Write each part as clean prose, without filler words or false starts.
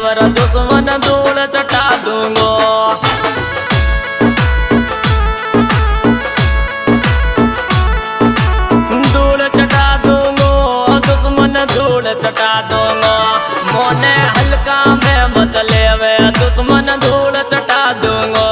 देवर दुश्मन धूल चटा दूंगो। धूल चटा दूंगो दुश्मन धूल चटा दूंगो। मोने हल्का में मत लेवे दुश्मन धूल चटा दूंगो।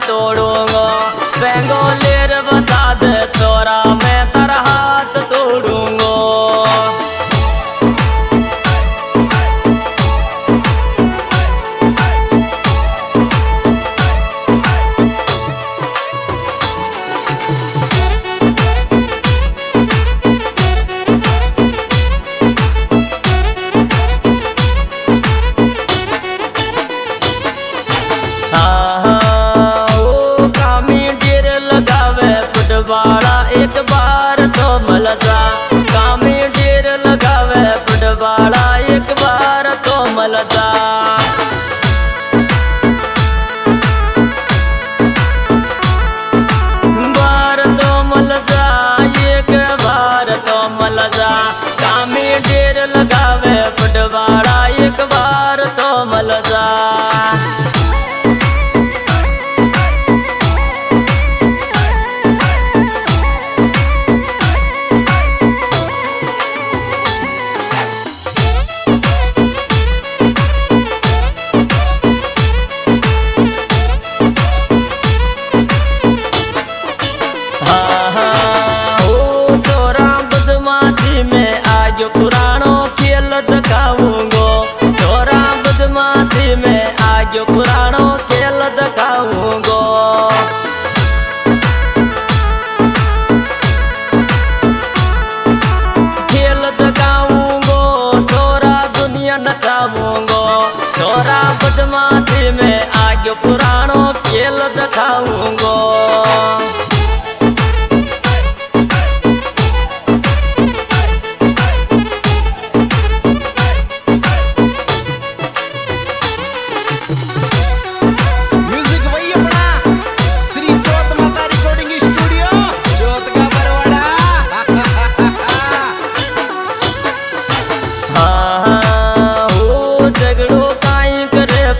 तोड़ूंगो बेंगोलियर बता दे चोरा मैं तेरा हाथ तोड़ूंगो। वाला एक बार तो मल जा कामी ढेर लगावे फुटवाला एक बार तो मल जा। बार तो मल जा एक बार तो मल जा कामी ढेर लगावे फुटवाला एक बार तो मल जा। जो पुरानो खेल दिखाऊंगो छोरा बदमाशी में आज पुरानो खेल दिखाऊंगो। खेल दिखाऊंगो छोरा दुनिया नचाऊंगो। छोरा बदमाशी में आज पुरानो खेल दिखाऊंगो।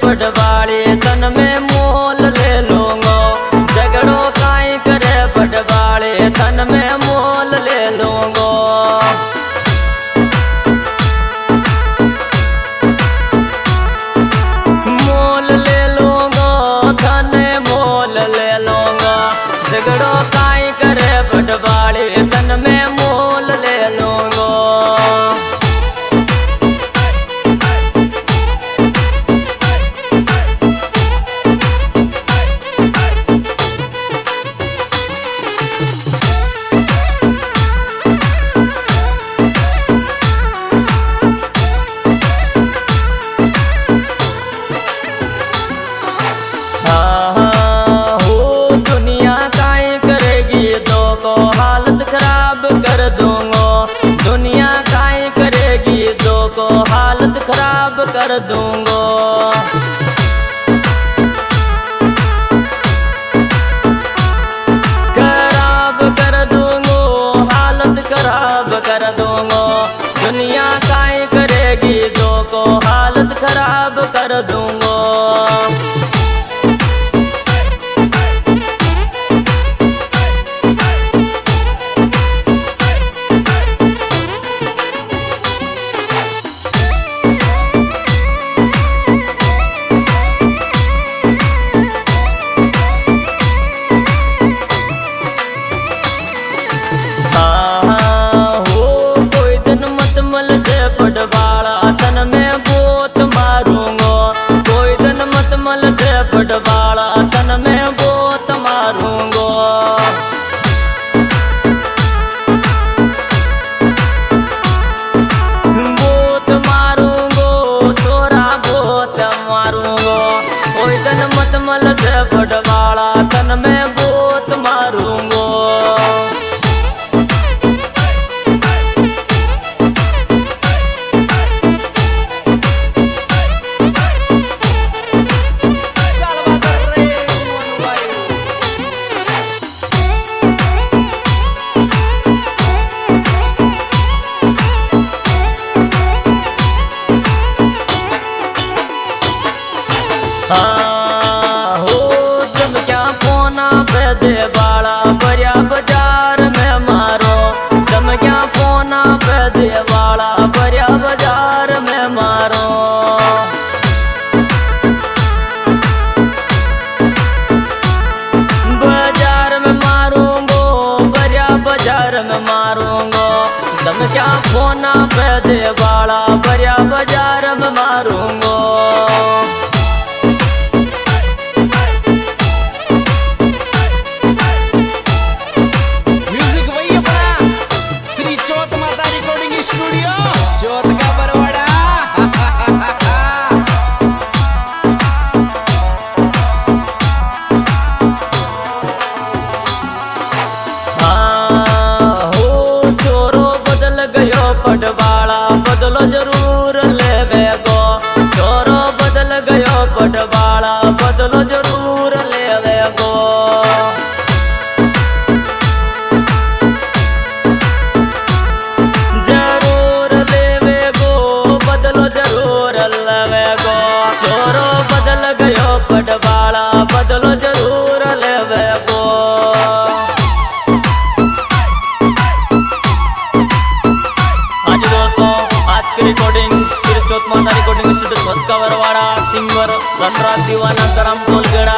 पटवाले तन में मोल ले लूंगो झगड़ो काई करे पटवाले तन में मोल ले लूंगो। मोल ले लूंगो धन मोल ले लूंगो झगड़ो काई करे पटवाले तन में मोल ले लूंगो। हालत खराब कर दूंगो दुनिया काई करेगी दो को हालत खराब कर दूंगो। खराब कर दूंगो हालत खराब कर दूंगो दुनिया काई करेगी दो को हालत खराब कर दूंगो। पटवाला तन में बोत मारूंगो कोई दिन हाँ हो जब क्या फोना पे दे बाड़ा बरिया बाजार में मारो, जब क्या फोना पे दे बाड़ा बरिया बाजार में मारो। बाजार में मारूंगो बरिया बाजार में मारूंगो, जब क्या फोना पे दे बाड़ा बरिया बाजार में मारूंगो। स्टूडियो चौथ का बरवाड़ा। हाँ हो चोरो बदल गयो पटवाड़ा बदलो जरूर लेवे गो, चोरो बदल गयो पटवाड़ा बदलो जरूर लेवे गो। पटवाड़ा बदलो जरूर लेवे गो। आज दोस्तों आज की रिकॉर्डिंग श्री चौथ माता रिकॉर्डिंग स्टूडियो चौथ का बरवाड़ा, सिंगर धनराज दीवाना करम टोलगेड़ा।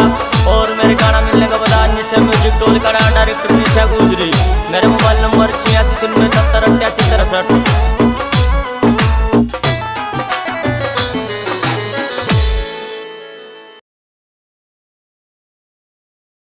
और मेरे गाना मिलने का बता निशा म्यूजिक टोलगेड़ा, डायरेक्टर निशा गुजरी। मेरे मोबाइल नंबर 86 70 88 63।